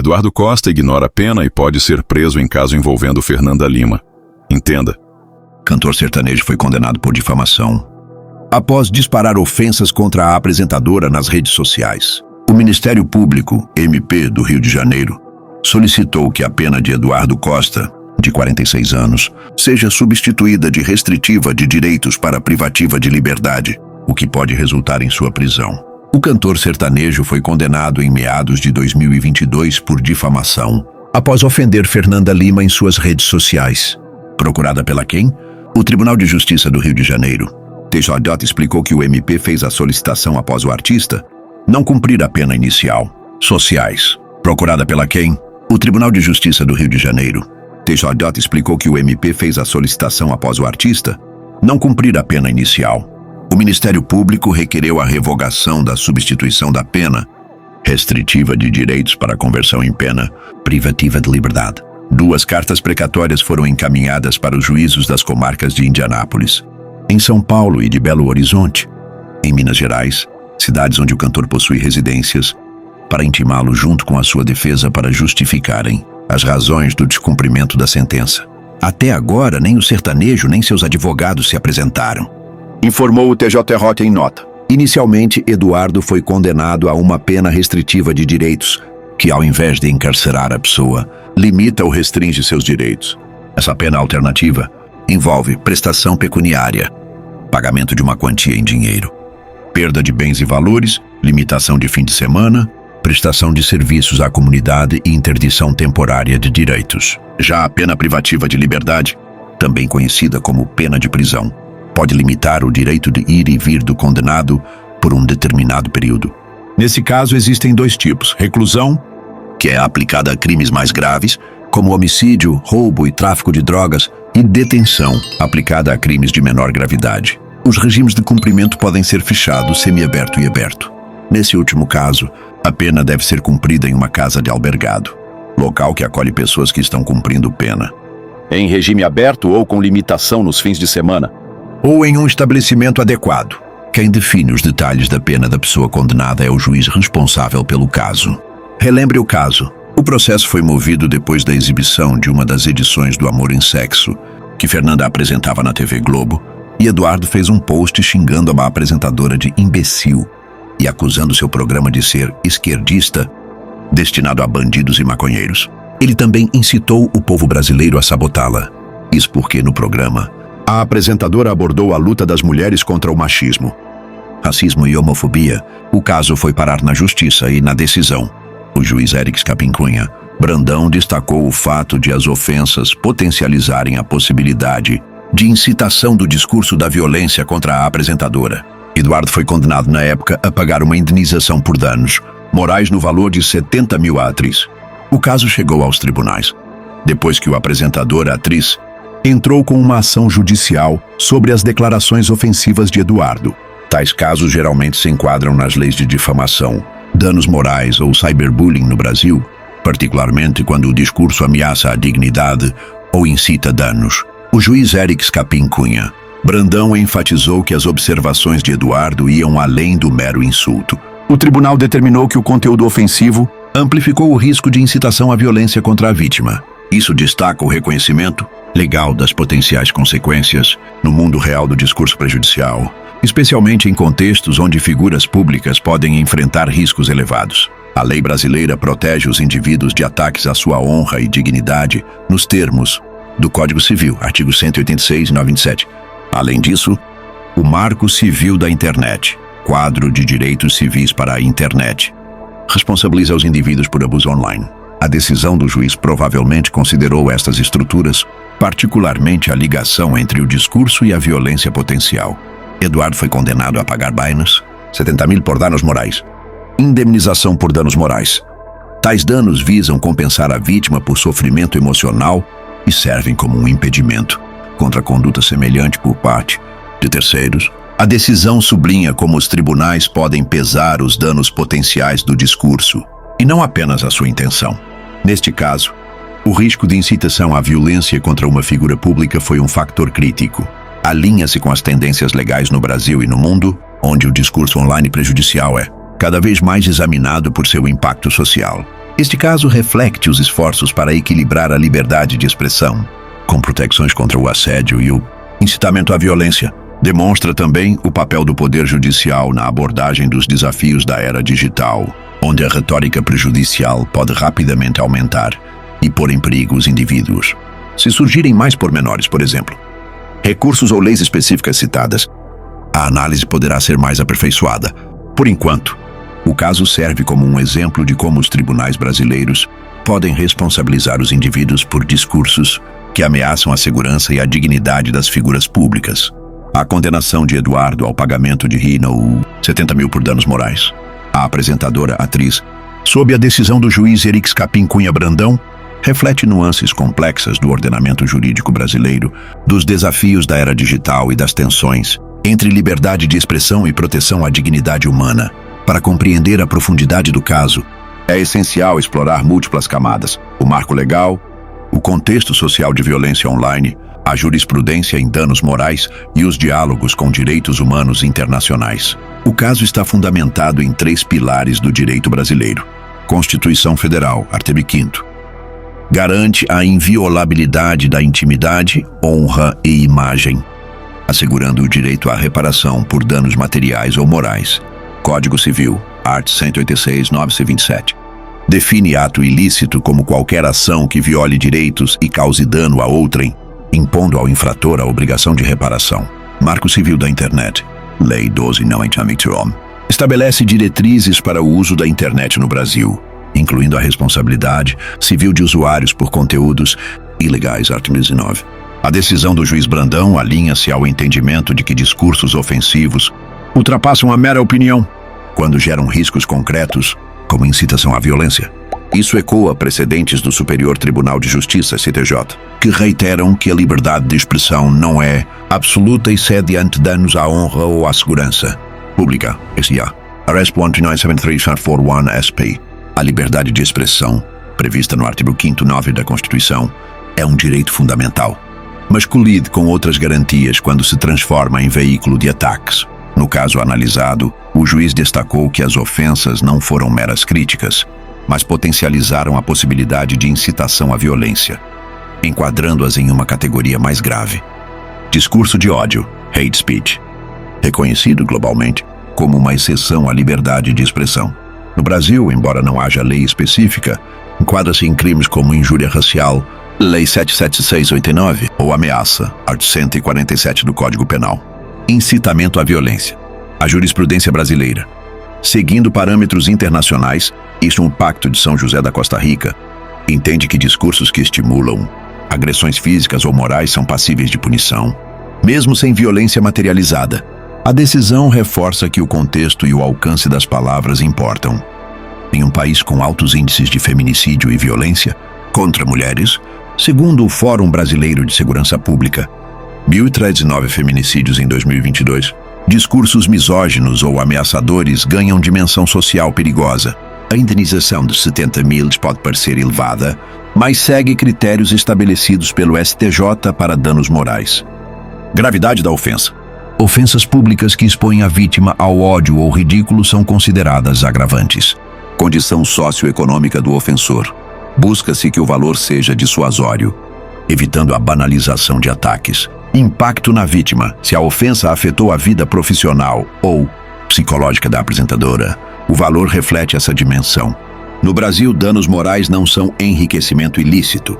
Eduardo Costa ignora a pena e pode ser preso em caso envolvendo Fernanda Lima. Entenda. Cantor sertanejo foi condenado por difamação após disparar ofensas contra a apresentadora nas redes sociais. O Ministério Público, MP, do Rio de Janeiro, solicitou que a pena de Eduardo Costa, de 46 anos, seja substituída de restritiva de direitos para privativa de liberdade, o que pode resultar em sua prisão. O cantor sertanejo foi condenado em meados de 2022 por difamação, após ofender Fernanda Lima em suas redes sociais. Procurada pela quem? O Tribunal de Justiça do Rio de Janeiro. TJJ explicou que o MP fez a solicitação após o artista não cumprir a pena inicial. Sociais. Procurada pela quem? O Tribunal de Justiça do Rio de Janeiro. TJJ explicou que o MP fez a solicitação após o artista não cumprir a pena inicial. O Ministério Público requereu a revogação da substituição da pena restritiva de direitos para conversão em pena privativa de liberdade. 2 cartas precatórias foram encaminhadas para os juízos das comarcas de Indianápolis, em São Paulo e de Belo Horizonte, em Minas Gerais, cidades onde o cantor possui residências, para intimá-lo junto com a sua defesa para justificarem as razões do descumprimento da sentença. Até agora, nem o sertanejo nem seus advogados se apresentaram, informou o TJJ em nota. Inicialmente, Eduardo foi condenado a uma pena restritiva de direitos, que ao invés de encarcerar a pessoa, limita ou restringe seus direitos. Essa pena alternativa envolve prestação pecuniária, pagamento de uma quantia em dinheiro, perda de bens e valores, limitação de fim de semana, prestação de serviços à comunidade e interdição temporária de direitos. Já a pena privativa de liberdade, também conhecida como pena de prisão, pode limitar o direito de ir e vir do condenado por um determinado período. Nesse caso, existem 2 tipos: reclusão, que é aplicada a crimes mais graves, como homicídio, roubo e tráfico de drogas, e detenção, aplicada a crimes de menor gravidade. Os regimes de cumprimento podem ser fechados, semiaberto e aberto. Nesse último caso, a pena deve ser cumprida em uma casa de albergado, local que acolhe pessoas que estão cumprindo pena, em regime aberto ou com limitação nos fins de semana, ou em um estabelecimento adequado. Quem define os detalhes da pena da pessoa condenada é o juiz responsável pelo caso. Relembre o caso. O processo foi movido depois da exibição de uma das edições do Amor em Sexo, que Fernanda apresentava na TV Globo, e Eduardo fez um post xingando a apresentadora de imbecil e acusando seu programa de ser esquerdista, destinado a bandidos e maconheiros. Ele também incitou o povo brasileiro a sabotá-la. Isso porque, no programa, a apresentadora abordou a luta das mulheres contra o machismo, racismo e homofobia. O caso foi parar na justiça e, na decisão, o juiz Eric Scapim Cunha Brandão destacou o fato de as ofensas potencializarem a possibilidade de incitação do discurso da violência contra a apresentadora. Eduardo foi condenado na época a pagar uma indenização por danos morais no valor de 70 mil à atriz. O caso chegou aos tribunais, depois que o apresentador, a atriz, entrou com uma ação judicial sobre as declarações ofensivas de Eduardo. Tais casos geralmente se enquadram nas leis de difamação, danos morais ou cyberbullying no Brasil, particularmente quando o discurso ameaça a dignidade ou incita danos. O juiz Eric Scapim Cunha Brandão enfatizou que as observações de Eduardo iam além do mero insulto. O tribunal determinou que o conteúdo ofensivo amplificou o risco de incitação à violência contra a vítima. Isso destaca o reconhecimento legal das potenciais consequências no mundo real do discurso prejudicial, especialmente em contextos onde figuras públicas podem enfrentar riscos elevados. A lei brasileira protege os indivíduos de ataques à sua honra e dignidade nos termos do Código Civil, artigos 186 e 97. Além disso, o Marco Civil da Internet, quadro de direitos civis para a internet, responsabiliza os indivíduos por abuso online. A decisão do juiz provavelmente considerou estas estruturas, particularmente a ligação entre o discurso e a violência potencial. Eduardo foi condenado a pagar bainas, 70 mil por danos morais. Indemnização por danos morais. Tais danos visam compensar a vítima por sofrimento emocional e servem como um impedimento contra conduta semelhante por parte de terceiros. A decisão sublinha como os tribunais podem pesar os danos potenciais do discurso, e não apenas a sua intenção. Neste caso, o risco de incitação à violência contra uma figura pública foi um fator crítico. Alinha-se com as tendências legais no Brasil e no mundo, onde o discurso online prejudicial é cada vez mais examinado por seu impacto social. Este caso reflete os esforços para equilibrar a liberdade de expressão, com proteções contra o assédio e o incitamento à violência. Demonstra também o papel do Poder Judicial na abordagem dos desafios da era digital, onde a retórica prejudicial pode rapidamente aumentar e pôr em perigo os indivíduos. Se surgirem mais pormenores, por exemplo, recursos ou leis específicas citadas, a análise poderá ser mais aperfeiçoada. Por enquanto, o caso serve como um exemplo de como os tribunais brasileiros podem responsabilizar os indivíduos por discursos que ameaçam a segurança e a dignidade das figuras públicas. A condenação de Eduardo ao pagamento de R$ 70 mil por danos morais. A apresentadora atriz, sob a decisão do juiz Erix Capim Cunha Brandão, reflete nuances complexas do ordenamento jurídico brasileiro, dos desafios da era digital e das tensões entre liberdade de expressão e proteção à dignidade humana. Para compreender a profundidade do caso, é essencial explorar múltiplas camadas: o marco legal, o contexto social de violência online, a jurisprudência em danos morais e os diálogos com direitos humanos internacionais. O caso está fundamentado em 3 pilares do direito brasileiro. Constituição Federal, artigo 5º. Garante a inviolabilidade da intimidade, honra e imagem, assegurando o direito à reparação por danos materiais ou morais. Código Civil, art. 186, 927. Define ato ilícito como qualquer ação que viole direitos e cause dano a outrem, impondo ao infrator a obrigação de reparação. Marco Civil da Internet, Lei 12.983, estabelece diretrizes para o uso da internet no Brasil, incluindo a responsabilidade civil de usuários por conteúdos ilegais, artigo 19. A decisão do juiz Brandão alinha-se ao entendimento de que discursos ofensivos ultrapassam a mera opinião quando geram riscos concretos, como incitação à violência. Isso ecoa precedentes do Superior Tribunal de Justiça, STJ, que reiteram que a liberdade de expressão não é absoluta e cede ante danos à honra ou à segurança pública. SIA. Arrest 12973-41 SP. A liberdade de expressão, prevista no artigo 5º 9 da Constituição, é um direito fundamental, mas colide com outras garantias quando se transforma em veículo de ataques. No caso analisado, o juiz destacou que as ofensas não foram meras críticas, mas potencializaram a possibilidade de incitação à violência, enquadrando-as em uma categoria mais grave: discurso de ódio, hate speech, reconhecido globalmente como uma exceção à liberdade de expressão. No Brasil, embora não haja lei específica, enquadra-se em crimes como injúria racial, Lei 776/89, ou ameaça, art. 147 do Código Penal. Incitamento à violência. A jurisprudência brasileira, seguindo parâmetros internacionais, isso um Pacto de São José da Costa Rica, entende que discursos que estimulam agressões físicas ou morais são passíveis de punição, mesmo sem violência materializada. A decisão reforça que o contexto e o alcance das palavras importam. Em um país com altos índices de feminicídio e violência contra mulheres, segundo o Fórum Brasileiro de Segurança Pública, 1.039 feminicídios em 2022, discursos misóginos ou ameaçadores ganham dimensão social perigosa. A indenização de 70 mil pode parecer elevada, mas segue critérios estabelecidos pelo STJ para danos morais. Gravidade da ofensa. Ofensas públicas que expõem a vítima ao ódio ou ridículo são consideradas agravantes. Condição socioeconômica do ofensor. Busca-se que o valor seja dissuasório, evitando a banalização de ataques. Impacto na vítima. Se a ofensa afetou a vida profissional ou psicológica da apresentadora, o valor reflete essa dimensão. No Brasil, danos morais não são enriquecimento ilícito,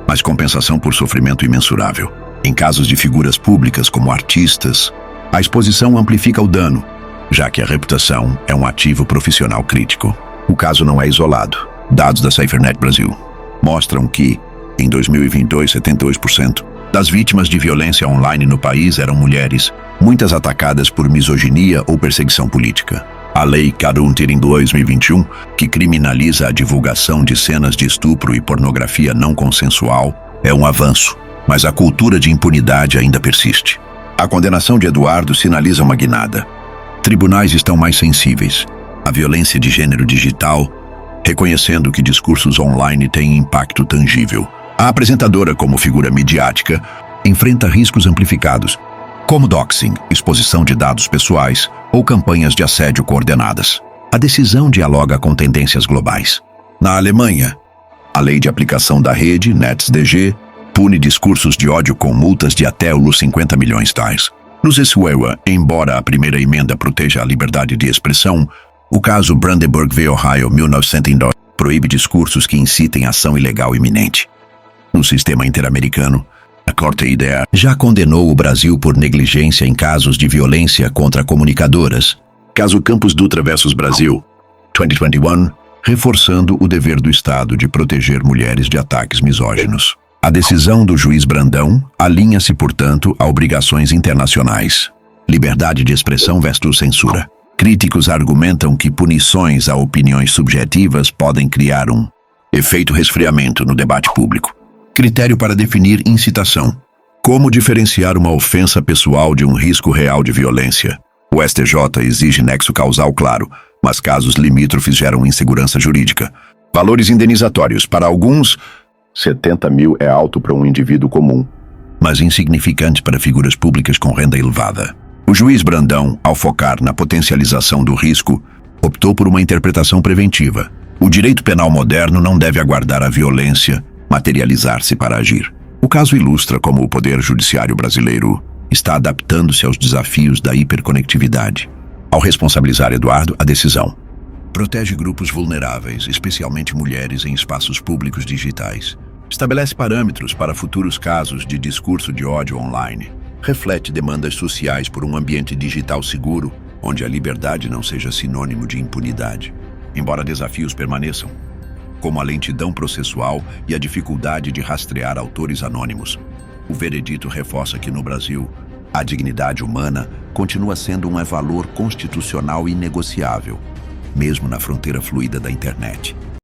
mas compensação por sofrimento imensurável. Em casos de figuras públicas como artistas, a exposição amplifica o dano, já que a reputação é um ativo profissional crítico. O caso não é isolado. Dados da SaferNet Brasil mostram que, em 2022, 72% das vítimas de violência online no país eram mulheres, muitas atacadas por misoginia ou perseguição política. A Lei Cadunter em 2021, que criminaliza a divulgação de cenas de estupro e pornografia não consensual, é um avanço, mas a cultura de impunidade ainda persiste. A condenação de Eduardo sinaliza uma guinada. Tribunais estão mais sensíveis à violência de gênero digital, reconhecendo que discursos online têm impacto tangível. A apresentadora, como figura midiática, enfrenta riscos amplificados, como doxing, exposição de dados pessoais ou campanhas de assédio coordenadas. A decisão dialoga com tendências globais. Na Alemanha, a lei de aplicação da rede, NetzDG, pune discursos de ódio com multas de até os 50 milhões tais. No Venezuela, embora a primeira emenda proteja a liberdade de expressão, o caso Brandenburg v. Ohio 1902 proíbe discursos que incitem ação ilegal iminente. No sistema interamericano, a Corte IDEA já condenou o Brasil por negligência em casos de violência contra comunicadoras. Caso Campos Dutra versus Brasil, 2021, reforçando o dever do Estado de proteger mulheres de ataques misóginos. A decisão do juiz Brandão alinha-se, portanto, a obrigações internacionais. Liberdade de expressão versus censura. Críticos argumentam que punições a opiniões subjetivas podem criar um efeito resfriamento no debate público. Critério para definir incitação. Como diferenciar uma ofensa pessoal de um risco real de violência? O STJ exige nexo causal claro, mas casos limítrofes geram insegurança jurídica. Valores indenizatórios. Para alguns, 70 mil é alto para um indivíduo comum. mas insignificante para figuras públicas com renda elevada. O juiz Brandão, ao focar na potencialização do risco, optou por uma interpretação preventiva. O direito penal moderno não deve aguardar a violência materializar-se para agir. O caso ilustra como o Poder Judiciário brasileiro está adaptando-se aos desafios da hiperconectividade. Ao responsabilizar Eduardo, a decisão protege grupos vulneráveis, especialmente mulheres em espaços públicos digitais. Estabelece parâmetros para futuros casos de discurso de ódio online. Reflete demandas sociais por um ambiente digital seguro, onde a liberdade não seja sinônimo de impunidade. Embora desafios permaneçam, como a lentidão processual e a dificuldade de rastrear autores anônimos, o veredito reforça que no Brasil, a dignidade humana continua sendo um valor constitucional inegociável, mesmo na fronteira fluida da internet.